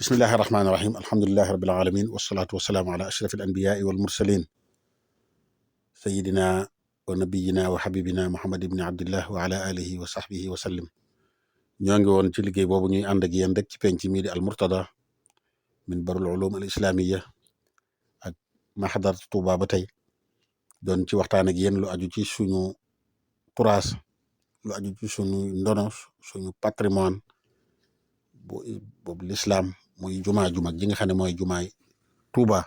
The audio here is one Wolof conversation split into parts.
bismillahi irrahmani irrahim alhamdulilahi rabbil alamin wasalaatu wasalaamu ala ashraf al anbiyaai wal mursalin sayidina wa nabiyina wa xabibina muhammad ibni abdillah wa ala alihi wa sahbihi wa sallim. ñoo ngi woon ci liggéey boobu ñuy ànd ak yéen rek ci penc mii di al murtada min barul ulum al islamiya ak mahadar Tuuba ba tey doon ci waxtaan ak yéen lu aju ci suñu turaas, lu aju ci suñu ndono, suñu patrimoine boobu l'islam muy jumaa ju mag ji nga xam ne mooy jumaay Tuuba.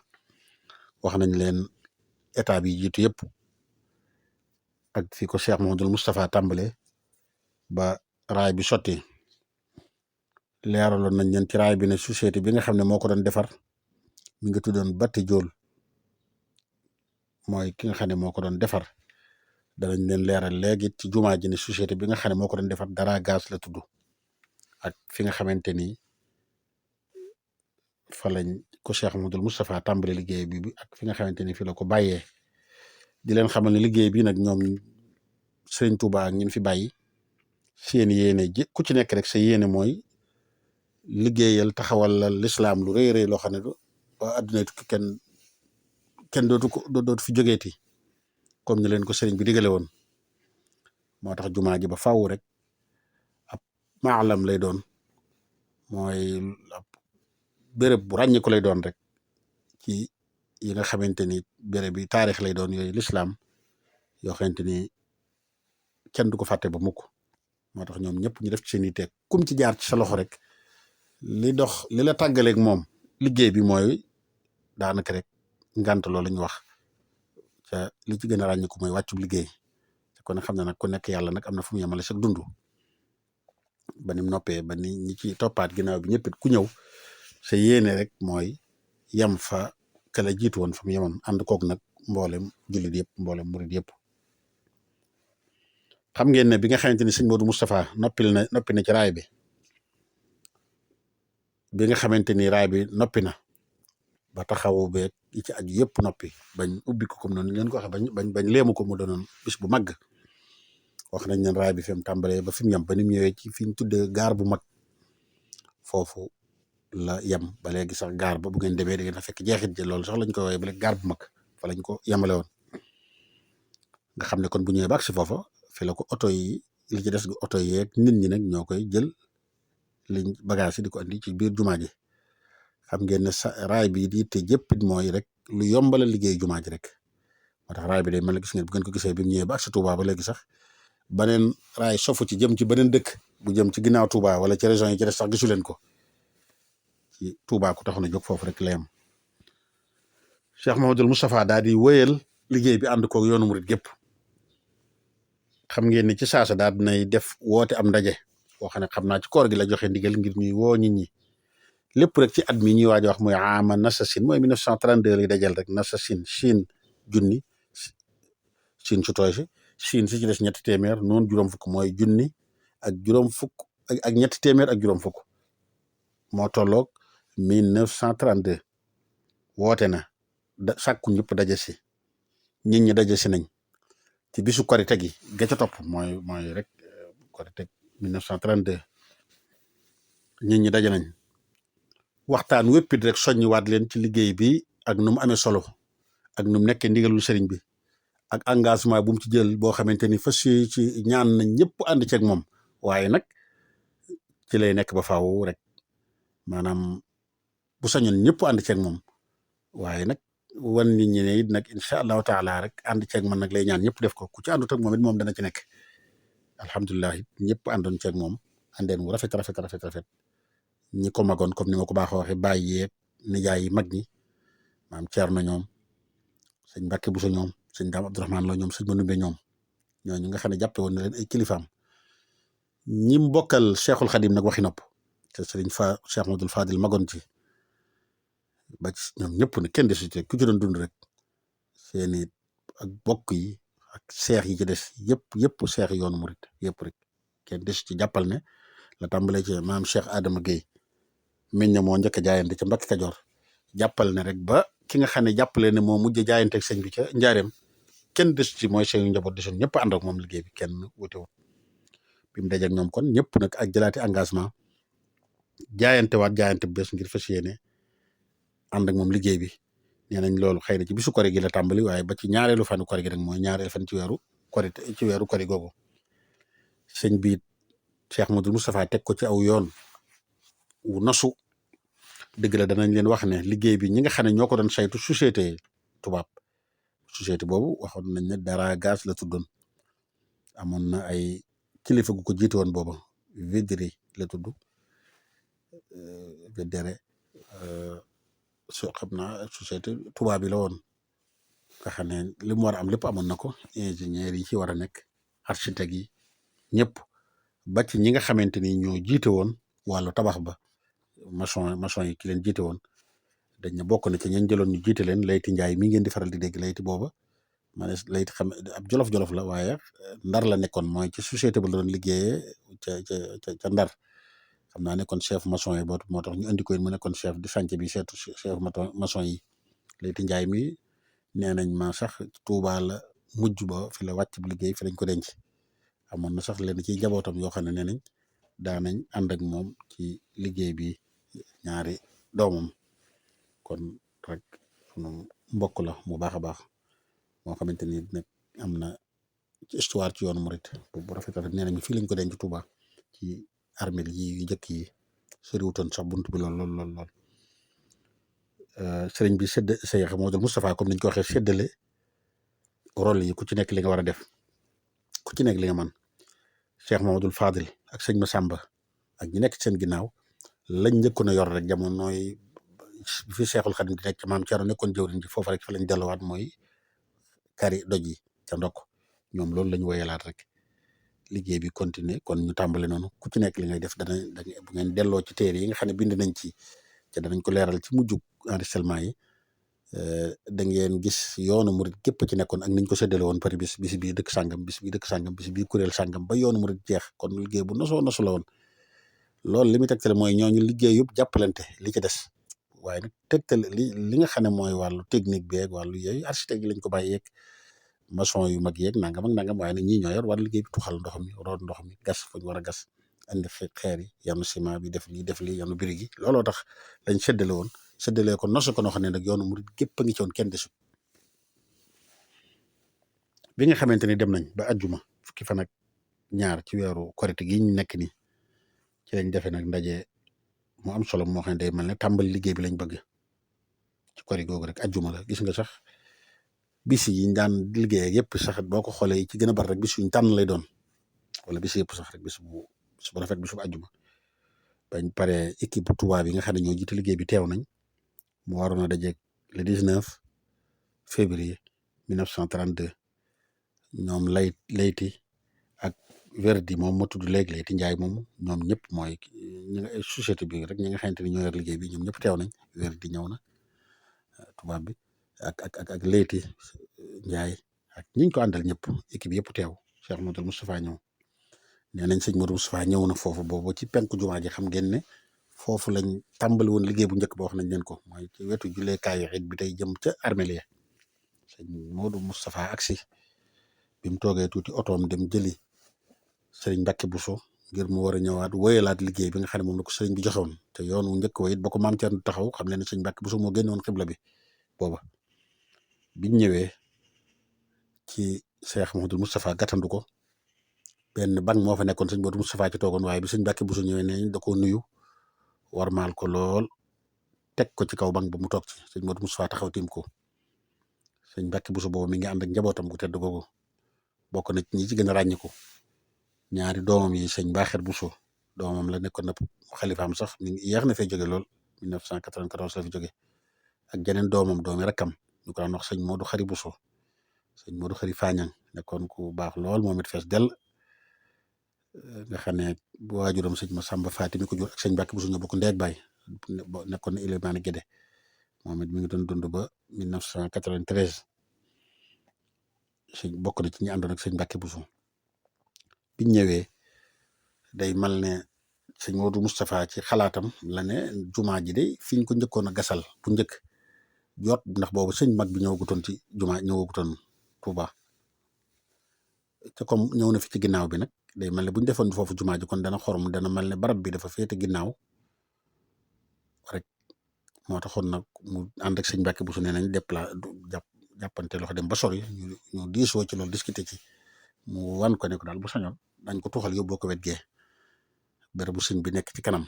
wax nañ leen état bi jiitu yëpp ak fi ko Cheikh Mouhamadoul Moustapha tàmbale ba raay bi sotti. leeraloon nañ leen ci raay bi ne société bi nga xam ne moo ko doon defar mi nga tuddoon Batti Jool mooy ki nga xam ne moo ko doon defar. danañ leen leeral léegi ci jumaa ji ne société bi nga xam ne moo ko doon defar Dara Gaz la tudd ak fi nga xamante ni fa lañ ko Cheikh Mouhamadoul Moustapha tàmbale liggéey bi ak fi nga xamante ni fi la ko bàyyee. di leen xamal ne liggéey bi nag ñoom Sëriñ Tuuba ak ñin fi bàyyi seen yéene ji ku ci nekk rek sa yéene mooy liggéeyal taxawal la lislaam lu rëy rëy loo xam ne ba àdduna tukki kenn dootu fi jógeeti comme ni leen ko sëriñ bi digale woon. moo tax jumaa ji ba faaw rek ab maalam lay doon, mooy ab béréb bu ràññi ko lay doon rek ci yi nga xamante ni béréb bi taarix lay doon yooyu lislaam yoo xamante ni kenn du ko fàtte ba mukk. moo tax ñoom ñëpp ñu def ci seen i teeg kum ci jaar ci sa loxo rek li la tàggaleeg moom liggéey bi mooy daanaka rek ngant loolu ñu wax ca li ci gën a ràññi ko mooy wàccub liggéey. kon xam na nag ku nekk yàlla nag am na fu mu yemale sax dund ba nim noppee ba ni ñi ci toppaat ginnaaw bi ñëpp ku ñëw sa yéene rek mooy yem fa kala jiitu woon fa mu yemoon ànd koog nag mboolem jullit yëpp mboolem murid yëpp. xam ngeen ne bi nga xamante ni sëñ Modou Moustapha noppi na ci raay bi nga xamante ni raay bi noppi na ba taxawu beeg yi ci aju yëpp noppi bañ ubbi ko comme noonu ngeen ko waxee bañ léemu ko mu doonoon bis bu mag. wax nañ leen raay bi fi mu tàmbalee ba fi mu yem ba ni mu ñëwee ci fi ñu tuddee gaar bu mag foofu la yem ba léegi sax gaar ba bu ngeen demee da ngeen a fekk jeexit ji loolu sax lañ ko woowee ba léegi gaar bu mag fa lañ ko yemale woon. nga xam ne kon bu ñëwee ba agsi foofa fi la ko oto yi li ci des oto yeeg nit ñi nag ñoo koy jël liñ bagage yi di ko andi ci biir jumaa ji. xam ngeen ne raay bi di te jëpp mooy rek lu yombala liggéey jumaa ji rek moo tax raay bi day mel ne gis ngeen bu ngeen ko gisee bi mu ñëwee ba agsi Touba ba léegi sax beneen raay sofu ci jëm ci beneen dëkk bu jëm ci ginnaaw Touba wala ci région yi ci des sax gisu leen ko ci Touba ku taxoon a jóg foofu rek la yem. Cheikh Mouhamadoul Moustapha daal di wëyal liggéey bi ànd koog yoonu murit gépp. xam ngeen ni ci saasa daal dinay def woote am ndaje boo xam ne xam naa ci koor gi la joxe ndigal ngir ñuy woo nit ñi lépp rek ci at mi ñuy waaj a wax muy ama nasasin mooy 1932 lay dajal rek nasasin Chine junni Chine su tooy si Chine si ci des ñetti téeméer noonu juróom fukk mooy junni ak juróom fukk ak ñetti téeméer ak juróom fukk moo tolloog 1932 woote na sàkku ñëpp daje si nit ñi daje si nañ ci bisu korite gi ga ca topp mooy rek korite 1932 nit ñi daje nañ waxtaan wéppit rek soññiwaat leen ci liggéey bi ak nu mu amee solo ak nu mu nekkee ndigalul sëriñ bi ak engagement bu mu ci jël boo xamante ni fas yi ci ñaan nañ ñëpp ànd ceeg moom waaye nag ci lay nekk ba faaw rek maanaam bu sañoon ñëpp ànd ceeg moom waaye nag wan nit ñi ne it nag incha allahu taala rek ànd ceeg man nag lay ñaan ñëpp def ko ku ci àndut ak moom it moom dana ci nekk. alhamdulilah ñëpp àndoon ceeg moom àndeen wu rafet ñi ko magoon comme ni ma ko baaxoo waxee bàyyi yeeg nijaay yi mag ñi maam Thierno ñoom sëñ Mbacke Bousso ñoom sëñ Dame Abdourahmane la ñoom sëñ Manoumbe ñoom ñooñu nga xam ne jàppe woon na leen ay kilifaam ñi mbokkal Cheikhul Khadim nag waxi nopp te sëriñ Cheikh Mouhamadoul Fadil magoon ci ba ci ñoom ñëpp ne kenn desu ci ku ci doon dund rek seeni ak bokk yi ak seex yi ci des yëpp seex yoonu murit yëpp rek kenn desu ci jàppal ne la tàmbalee ci maam Cheikh Adama Guèye meñ na moo njëkk a jaayante ca Mbacke Kajoor jàppal ne rek ba ki nga xam ne jàppale ne moo mujj jaayanteeg sëñ bi ca njaareem kenn desu ci mooy seen njaboot desoon ñëpp ànd ak moom liggéey bi kenn wute wut bi mu dajeeg ñoom kon ñëpp nag ak jëlaati engagement jaayante bu bees ngir fas yéene ànd ak moom liggéey bi. nee nañ loolu xëy na ci bisu kori gi la tàmbali waaye ba ci ñaareelu fanu kori gi rek mooy ñaareel fan ci weeru kori googu sëñ bi Cheikh Modou Moustapha teg ko ci aw yoon wu nasu. dëgg la danañ leen wax ne liggéey bi ñi nga xam ne ñoo ko doon saytu société tubaab société boobu waxoon nañ ne dara gaz la tuddoon amoon na ay kilifa gu ko jiite woon booba Védrine la tudd Védrine xam naa société tubaab bi la woon nga xam ne li mu war a am lépp amoon na ko ingénieur yi ci war a nekk architecte yi ñëpp ba ci ñi nga xamante ni ñoo jiite woon wàllu tabax ba maçon yi ki leen jiite woon dañ ne bokk na ci ñeen jëloon ñu jiite leen Layti Njaay mi ngeen di faral di dégg Layti booba ma ne Layti xam ab jolof-jolof la waaye ndar la nekkoon mooy ci société ba la doon liggéeyee ca ndar xam naa nekkoon chef maçon yi boobu moo tax ñu andi ko mu nekkoon chef di chantier bi chef maçon yi Layti Njaay mi nee nañ ma sax Tuubaa la mujj ba fi la wàcc bu liggéey fi lañ ko denc amoon na sax leen ci njabootam yoo xam ne nee nañ daanañ ànd ak moom ci liggéey bi ñaari doomam kon rek sunu mbokk la mu baax a baax moo xamante ni nag am na ci histoire ci yoonu murit bu rafet rafet nee nañ fii lañ ko denc Tuubaa ci armeel yi yu njëkk yi soriwutoon sax buntu bi lool sëriñ bi Cheikh Modou Moustapha comme niñ ko waxee séddale rôle yi ku ci nekk li nga war a def ku ci nekk li nga man Cheikh Mamadou Fadil ak sëñ Massamba ak ñi nekk ci seen ginnaaw lañ njëkkoon a yor rek jamonooy fi Cheikhul Khadim di nekk ca maam Thierno nekkoon jëwriñ ji foofu rek fa lañ delluwaat mooy kari doj yi ca ndokk ñoom loolu lañ woyalaat rek liggéey bi continuer kon ñu tàmbale noonu ku ci nekk li ngay def dana bu ngeen delloo ci téere yi nga xam ne bind nañ ci te danañ ko leeral ci mujjug enregistrement yi da ngeen gis yoonu murit gépp ci nekkoon ak niñ ko séddale woon par bis bii dëkk sàngam bis bii dëkk sàngam bis bii kuréel sàngam ba yoonu murit jeex kon liggéey bu nosoo nosu la woon loolu li muy tegtale mooy ñooñu liggéey yëpp jàppalante li ci des waaye nag tegtale li nga xam ne mooy wàllu technique bi ak wàllu yooyu architecte yi lañ ko bàyyi yeeg maçon yu mag yeeg nangam ak nangam waaye nag ñii ñoo yor wàllu liggéey bi tuxal ndox mi root ndox mi gas fu ñu war a gas andi xeer yi yanu ciment bi def lii yanu birig yi looloo tax lañ séddale woon séddalee ko nosu ko noo xam ne nag yoonu murit gépp a ngi ci woon kenn desut bi nga xamante ni dem nañ ba ajjuma fukki fan ak ñaar ci weeru korite gi ñu nekk nii ci lañ defee nag ndaje mu am solo moo xam ne day mel ne tàmbali liggéey bi lañ bëgg ci kori googu rek ajjuma la gis nga sax bis yi ñu daan liggéey ak yëpp sax boo ko xoolee ci gën a bari rek bis yuñ tànn lay doon wala bis yëpp sax rek bis bu rafet bis bu ajjuma bañ pare équipe tubaab yi nga xam ne ñoo jiite liggéey bi teew nañ mu waroon a dajeeg le 19 février 1932 ñoom Layti ak Verdi moom ma tudd léegi Layti Njaay moom ñoom ñëpp mooy ñi nga société bi rek ñi nga xamante ni ñoo yor liggéey bi ñoom ñëpp teew nañ Verdi ñëw na tubaab bi ak Layti Njaay ak ñiñ ko àndal ñëpp équipe yëpp teew Cheikh Modou Moustapha ñëw nee nañ sëñ Modou Moustapha ñëw na foofu boobu ci penku jumaa ji xam ngeen ne foofu lañ tàmbali woon liggéey bu njëkk ba wax nañ leen ko mooy ci wetu julleekaayu it bi tey jëm ca armeel ya sëñ Modou Moustapha agsi bi mu toogee tuuti otoom dem jëli sëriñ Mbacke Bousso ngir mu war a ñëwaat wóyalaat liggéey bi nga xam ne moom la ko sëriñ bi joxoon te yoon wu njëkk wa it ba ko maam Thierno taxaw xam leen ne sëriñ Mbacke Bousso moo génnoon xibla bi booba biñ ñëwee ci Cheikh Mouhamadoul Moustapha gàttandu ko benn bank moo fa nekkoon sëñ Modou Moustapha ci toogoon waaye bi sëñ Mbacke Bousso ñëwee ne da koo nuyu warmaal ko lool teg ko ci kaw bank ba mu toog ci sëñ Modou Moustapha taxaw tiim ko sëñ Mbacke Bousso boobu mi ngi ànd ak njabootam gu tedd googu bokk na ñi ci gën a ràññiku ñaari doomam yi sëñ Mbaxer Bousso doomam la nekkoon na xalifaam sax mi ngi yéex na fee jóge lool 1994 la fi jóge ak jeneen doomam doomi rakkam ñu ko daan wax sëñ Modou Xari Bousso sëñ Modou Xari Fañang nekkoon ku baax lool moom it fees dell nga xam ne bu waajuram sëñ Massamba Faati mi ko jur ak sëñ Mbacke Bousso ñoo bokk ndeeg baay nekkoon na Ilimaani Gédé moom it mi ngi doon dund ba 1993 sëñ bokk na ci ñi àndoon ak sëñ Mbacke Bousso biñ ñëwee day mal ne sëñ Modou Moustapha ci xalaatam la ne jumaa ji de fi ñu ko njëkkoon a gasal bu njëkk jot ndax boobu sëñ mag bi ñëwagutoon ci jumaa ñëwagutoon Touba te comme ñëw na fi ci ginnaaw bi nag day mel ne bu ñu defoon foofu jumaa ji kon dana xorom dana mel ne barab bi dafa féete ginnaaw moo taxoon nag mu ànd ak sëñ Mbàkke Buso nee nañ jàppante loxo dem ba sori ñu diisoo ci loolu discuter ci mu wan ko ne ko daal bu sañoon dañ ko tuxal yóbboo ko wet gee bërëb bu sëñ bi nekk ci kanam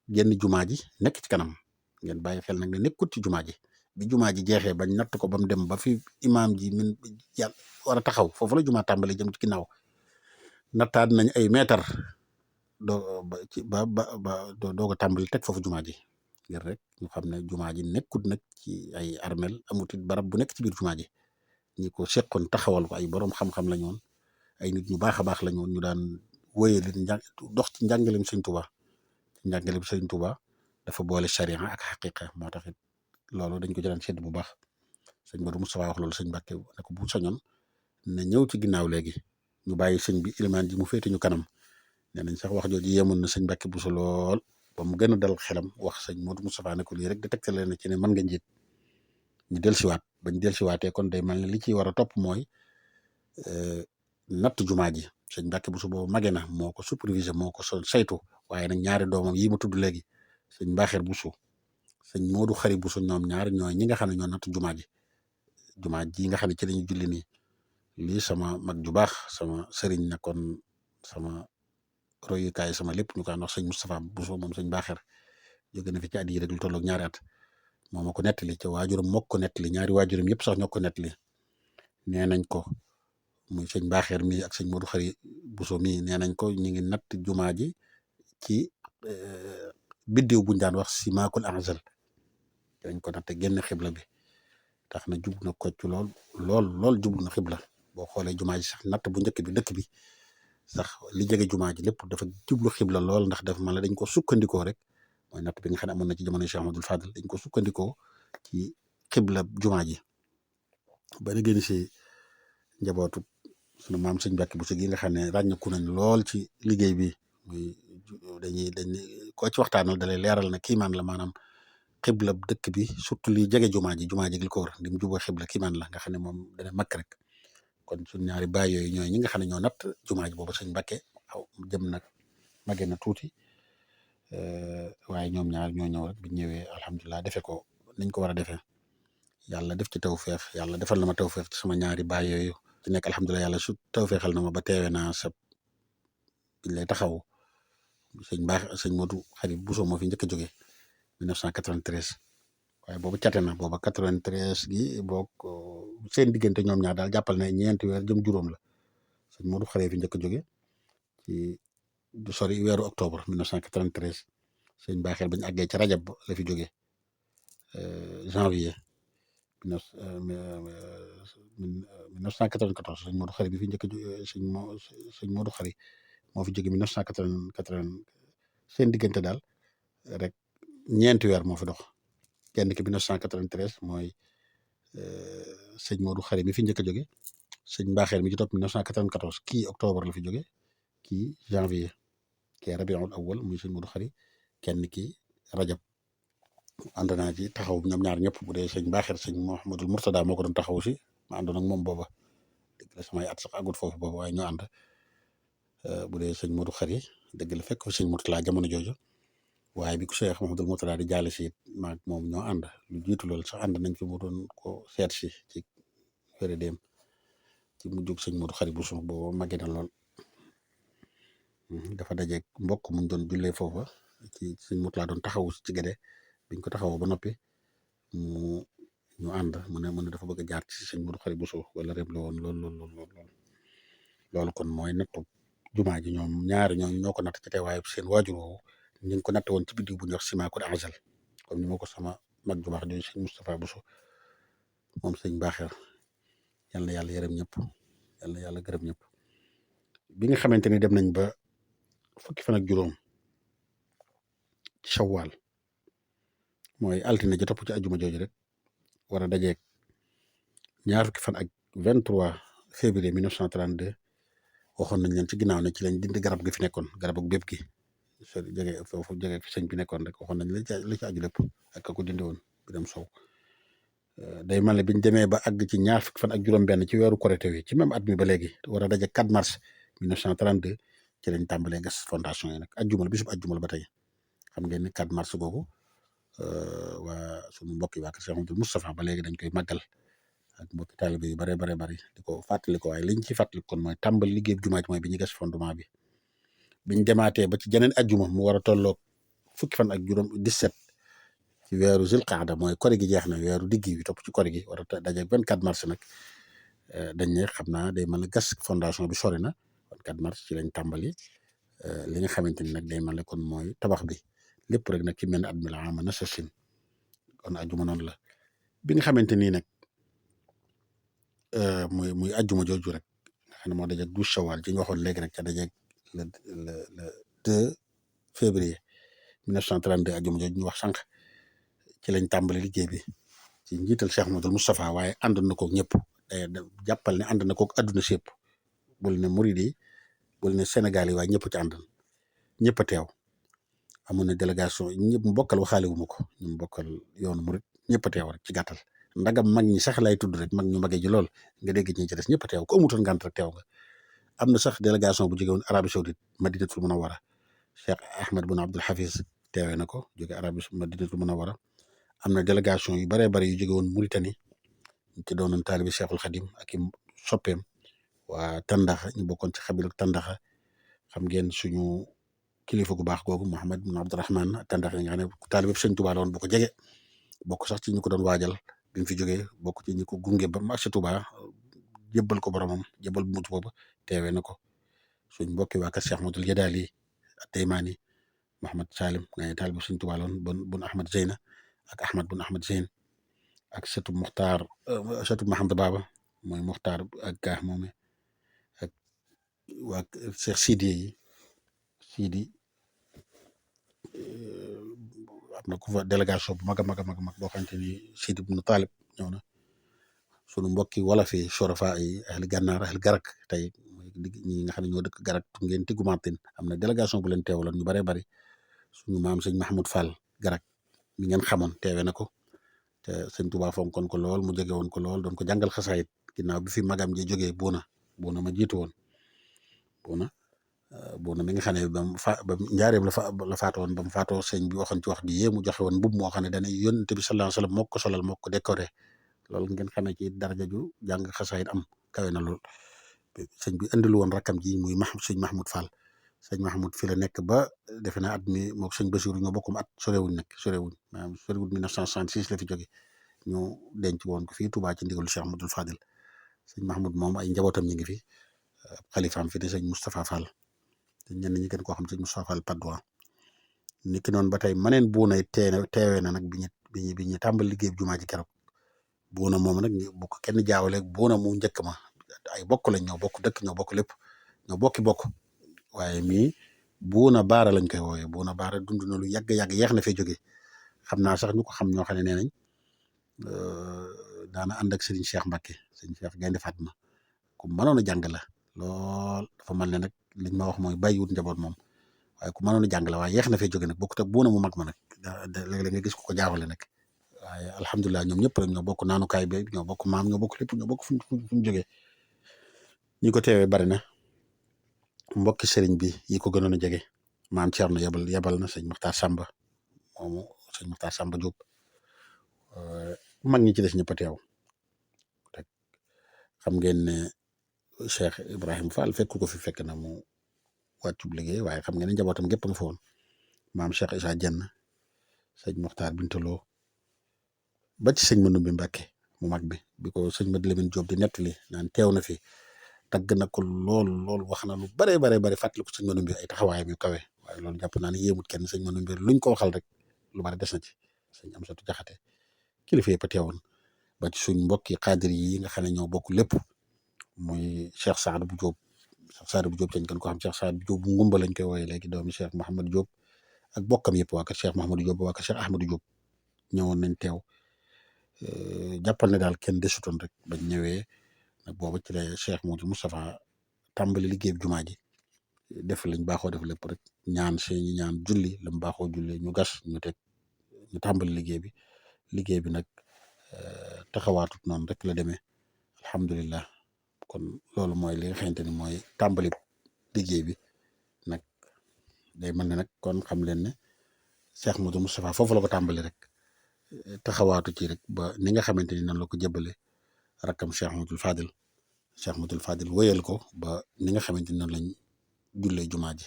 génn jumaa ji nekk ci kanam ngeen bàyyi xel nag ne nekkut ci jumaa ji bi jumaa ji jeexee bañ natt ko ba mu dem ba fi imaam ji min yàlla war a taxaw foofu la jumaa tàmbali jëm ci ginnaaw nattaat nañ ay meetar doog a tàmbali teg foofu jumaa ji ngir rek ñu xam ne jumaa ji nekkut nag ci ay armel amutit barab bu nekk ci biir jumaa ji ñi ko seqoon taxawal ko ay borom xam-xam la ñoon ay nit ñu baax a baax la ñoon ñu daan wóyale dox ci njàngaleem sëñ Tuuba ci njàngaleem sëñ Tuuba dafa boole charia ak xaqiqa moo tax it loolu dañ ko ci daan sedd bu baax sëñ Modou Moustapha wax loolu sëñ Mbàkke ne ko bu sañoon ne ñëw ci ginnaaw léegi ñu bàyyi sëñ bi ilimaan ji mu féete ñu kanam nee nañ sax wax jooju yemoon na sëñ Mbàkke Buso lool ba mu gën a dal xelam wax sëñ Modou Moustapha ne ko lii rek di tegtale na ci ne mën nga njiit ñu dellusiwaat bañ dellusiwaatee kon day mel ne li ciy war a topp mooy natt jumaa ji sëñ Mbàkke Buso boobu mage na moo ko supervisé moo ko saytu waaye nag ñaari doomam yi ma tudd léegi sëñ Mbaaxeer Buso sëñ Moodu Xari Buso ñoom ñaar ñooy ñi nga xam ne ñoo natt jumaa ji nga xam ne ci lañu julli nii lii sama mag ju baax sama sëriñ nekkoon sama royukaay sama lépp ñu koy wax sëñ Moustapha Buso moom sëñ Mbaaxeer jóge na fi ci at yi rek lu tolloog ñaari at moo ma ko nettali ca waajuram moo ko nettali ñaari waajuram yëpp sax ñoo ko nettali nee nañ ko muy sëñ Mbaaxeer mi ak sëñ Moodu Xari Buso mi nee nañ ko ñu ngi natt jumaa ji ci biddiw buñ daan wax si maakul anzal dañ ko natte génn xibla bi tax na jub na kocc lool jublu na xibla boo xoolee jumaa ji sax natt bu njëkk bi dëkk bi sax li jege jumaa ji lépp dafa jublu xibla lool ndax dafa mel ne dañ ko sukkandikoo rek mooy natt bi nga xam ne amoon na ci jamono Cheikh Ahmadul Fadal dañ ko sukkandikoo ci xibla jumaa ji ba na gën si njabootu sunu maam sëñ Mbàkke Buso gi nga xam ne ràññeeku nañ lool ci liggéey bi muy dañ koo ci waxtaanal dalay leeral na kiimaan la maanaam xibla dëkk bi surtout li jege jumaa ji li ko wër li mu juboo xibla kiimaan la nga xam ne moom dana makk rek kon suñ ñaari baay yooyu ñooy ñi nga xam ne ñoo natt jumaa ji boobu sëñ Mbàkke jëm nag mage na tuuti waaye ñoom ñaar ñoo ñëw rek bi ñëwee alhamdulilah defe ko niñ ko war a defee yàlla def ci tawfeex yàlla defal na ma tawfeex ci sama ñaari baay yooyu ci nekk alhamdulilah yàlla su tawfeexal na ma ba teewee naa sa biñ lay taxaw sëñ Modou Xari Buso moo fi njëkk a jógee 1993 waaye boobu cate na booba 93 gi boog seen diggante ñoom ñaar daal jàppal na ñeenti weer jëm juróom la sëñ Modou Xari fi njëkk a jóge ci du sori weeru octobre 1993 sëñ Mbaaxeer bañ àggee ci rajab la fi jóge janvier 1994 sëñ Modou Xari bi fi njëkk a jóge sëñ Modou Xari moo fi jóge 1980 seen diggante daal rek ñeenti weer moo fi dox kenn ki 1993 mooy sëñ Modou Xari mi fi njëkk a jóge sëñ Mbaaxeer mi ci topp 1994 kii octobre la fi jóge kii janvier kii rabiul awal muy sëñ Modou Xari kenn ki rajab ànd naa ci taxaw ñoom ñaar ñëpp bu dee sëñ Mbaaxeer sëñ Mouhamadul Mourtada moo ko doon taxaw si ma àndoon ak moom booba dëgg la samay at sax àggut foofu booba waaye ñoo ànd bu dee sëñ Modou Xari dëgg la fekk fa sëñ Mourtada jamono jooju waaye bi ku Cheikh Mouhamadul Mourtada di jàll si maag moom ñoo ànd lu jiitu loolu sax ànd nañ fi mu doon ko seet si ci wér dem ci mu jóg sëñ Modou Xari Buso booba màgge na lool dafa dajeeg mbokk muñ doon jullee foofa ci sëñ Mourtada doon taxawu ci gede biñ ko taxawoo ba noppi ñu ànd mu ne dafa bëgg a jaar ci sëñ Modou Xari Buso wala rem la woon loolu kon mooy nattu jumaa ji ñoom ñaari ñoo ko natt ci teewaayu seen waajur woowu ñu ngi ko natt woon ci biddiw bu ñuy wax simaakul anzal comme ni ma ko sama mag ju baax jooju sëñ Moustapha Buso moom sëñ Mbaaxeer yal na yàlla yërëm ñëpp yal na yàlla gërëm ñëpp bi nga xamante ni dem nañ ba fukki fan ak juróom ci Shawwal mooy altine ji topp ci ajjuma jooju rek war a dajeeg ñaar fukki fan ak 23 février 1932 waxoon nañ leen ci ginnaaw ne ci lañ dindi garab gi fi nekkoon garabu bépp gi jege foofu jege fi sëñ bi nekkoon rek waxoon nañ la ci aju lépp ak ko dindi woon bi dem sow day mel ne biñ demee ba àgg ci ñaar fukki fan ak juróom-benn ci weeru korité wi ci même at mi ba léegi war a daje 4 mars 1932 ci lañ tàmbalee gas fondation yi nag ajjuma la bisub ajjuma la ba tey xam ngeen ni 4 mars googu waa sunu mbokk yi waa kër Cheikh Mouhamadoul Moustapha ba léegi dañ koy màggal ak mbokki taalibe yu bare bari di ko fàttali ko waaye liñ ci fàttali kon mooy tàmbali liggéey jumaa ji mooy bi ñu gas fondement bi biñ demaatee ba ci jeneen ajjuma mu war a tolloog fukki fan ak juróom 17 ci weeru Zulqaada mooy kori gi jeex na weeru diggi bi topp ci kori gi war a dajeeg 24 mars nag dañ ne xam naa day mën a gas fondation bi sori na 24 mars ci lañ tàmbali li nga xamante ni nag day mel ne kon mooy tabax bi lépp rek nag ci mel ne at mi la ama na sasin kon ajjuma noonu la bi nga xamante nii nag muy ajjuma jooju rek nga xam ne moo dajeeg 12 Shawwal ci ñu waxoon léegi rek ca dajeeg le 2 février 1932 ajjuma jooju ñu wax sànq ci lañ tàmbali liggéey bi ci njiital Cheikh Mouhamadoul Moustapha waaye ànd na ko ñëpp jàppal ne ànd na ko adduna si yëpp bul ne murid yi bul ne Sénégal yi waaye ñëpp ci ànd ñëpp a teew amoon na délégation ñëpp mu bokkal waxaale wu ma ko ñu mu bokkal yoonu murid ñëpp a teew rek ci gàttal ndagam mag ñi sax lay tudd rek mag ñu magee ji lool nga dégg ñi ci des ñëpp a teew ko amutoon ngànt rek teew nga am na sax délégation bu jóge woon Arabie Saoudite Madinatul Munawwara Cheikh Ahmed Bun Abdul Hafiz teewee na ko jóge Arabie Madinatul Munawwara am na délégation yu baree bari yu jóge woon Mauritanie ñu ci doonoon taalibi Cheikhul Khadim ak i soppeem waa Tandaxa ñu bokkoon ci xabilu Tandaxa xam ngeen suñu kilifa gu baax googu Mouhamed bin Abdourahman Tandaxa nga xam ne taalibi Sëñ Tuubaa la woon bu ko jege bokk sax ci ñu ko doon waajal bi mu fi jógee bokk ci ñi ko gunge ba marché Tuubaa jébbal ko boromam jébbal bu mujj boobu teewee na ko suñ mbokki waa kër Cheikh Ahmadul Yadaali Taymaani Mouhamed Salim nga ne taalibi Sëñ Tuubaa la woon bun Ahmed Zeyna ak Ahmad bun Ahmed Zeyn ak sëtu Muxtaar sëtu Mahamad Baba mooy Muxtaar ak gaax moome ak waa Cheikh Sidi am na ku fa délégation bu mag a mag boo xamante ni Sidi ibnu Talib ñëw na sunu mbokki wolof yi sorofa yi ahli gànnaar ahli garak tey ñi nga xam ne ñoo dëkk garak tu ngeen tiggu Martin am na délégation bu leen teewaloon ñu baree bari suñu maam sëñ Mahmoud Fall garak mi ngeen xamoon teewe na ko te sëñ Tuubaa fonkoon ko lool mu jege woon ko lool doon ko jàngal xasaayit ginnaaw bi fi magam ji jógee buuna ma jiitu woon buuna mi nga xam ne ba njaareem la faatoo woon ba mu faatoo sëñ bi waxoon ci wax ji mu joxe woon mbub moo xam ne dana yónnent bi sallallahu alayhi wasallam moo ko solal moo ko décoré loolu ngeen xamee ci daraja ju jàng xasaayit am kawe na lool sëñ bi indilu woon rakkam ji muy sëñ Mahmoud Fall sëñ Mahmoud fi la nekk ba defe naa at mi moom sëñ Basiru ñoo bokkum at sorewuñ maanaam sorewuñ 1966 la fi jóge ñu denc woon ko fii Touba ci ndigalu Cheikh Ahmadul Fadil sëñ Mahmoud moom ay njabootam ñu ngi fi xalifaam fi di sëñ Moustapha Fall te ñenn ñi gën koo xam sëñ Moustapha Fall Padois ni ki noonu ba tey maneen buunay teewee na nag bi ñu tàmbali liggéey bi jumaa ji keroog buuna moom nag ñu bokk kenn jaawale buuna mu njëkk ma ay bokk lañ ñoo bokk dëkk ñoo bokk lépp ñoo bokki bokk waaye mii buuna baara lañ koy wooyee buuna baara dund na lu yàgg yeex na fee jóge xam naa sax ñu ko xam ñoo xam ne nee nañ daana ànd ak Serigne Cheikh Mbacke Serigne Cheikh Gaynde Fatma ku mënoon a jàng la lool dafa mel ne nag liñ ma wax mooy bàyyiwut njaboot moom waaye ku mënoon a jàng la waaye yeex na fee jóge nag bokkut ak buuna mu mag ma nag léeg-léeg nga gis ko jaawale nag waaye alhamdulilah ñoom ñëpp rek ñoo bokk naanukaay bi ñoo bokk maam ñoo bokk lépp ñoo bokk fu ñu jógee ñi ko teewee bari na mbokki sëriñ bi yi ko gënoon a jege maam Thierno yebal na sëñ Muxtaar Samba moomu sëñ Muxtaar Samba Diop mag ñi ci des ñëpp a teew rek xam ngeen ne Cheikh Ibrahim Fall fekk ko fi fekk na mu wàccub liggéey waaye xam ngeen ne njabootam gépp nga fa woon maam Cheikh Issa Dieng sëñ Muxtaar Bintaloo ba ci sëñ Manumbi Mbàkke mu mag bi ko sëñ Madi Lamin Diop di nettali naan teew na fi tagg na ko lool wax na lu bare fàttali ko sëñ Manumbi ay taxawaayam yu kawe waaye loolu jàpp naa ne yéemut kenn sëñ Manumbi luñ ko waxal rek lu bari des na ci sëñ Amsatu Jaxate kilifa yëpp a teewoon ba ci suñ mbokki xaadir yi nga xam ne ñoo bokk lépp muy Cheikh Saad bu Diop dañ gën ko xam Cheikh Saad bu Diop bu ngumba lañ koy wooye léegi doomi Cheikh Mouhamadou Diop ak bokkam yëpp waa kër Cheikh Mouhamadou Diop waa kër Cheikh Ahmadou Diop ñëwoon nañ teew jàppal ne daal kenn desutoon rek bañ ñëwee nag booba ci la Cheikh Mouhamadou Moustapha tàmbali liggéey bi jumaa ji def lañ baaxoo def lépp rek ñaan julli lam baaxoo julli ñu gas ñu teg ñu tàmbali liggéey bi nag taxawaatut noonu rek la demee alhamdulilah kon loolu mooy li nga xamante ni mooy tàmbali liggéey bi nag day mel ne nag kon xam leen ne Cheikh Modou Moustapha foofu la ko tàmbali rek taxawaatu ci rek ba ni nga xamante ni noonu la ko jëbale rakkam Cheikh Modou Fadil wéyal ko ba ni nga xamante ni noonu lañ jullee jumaa ji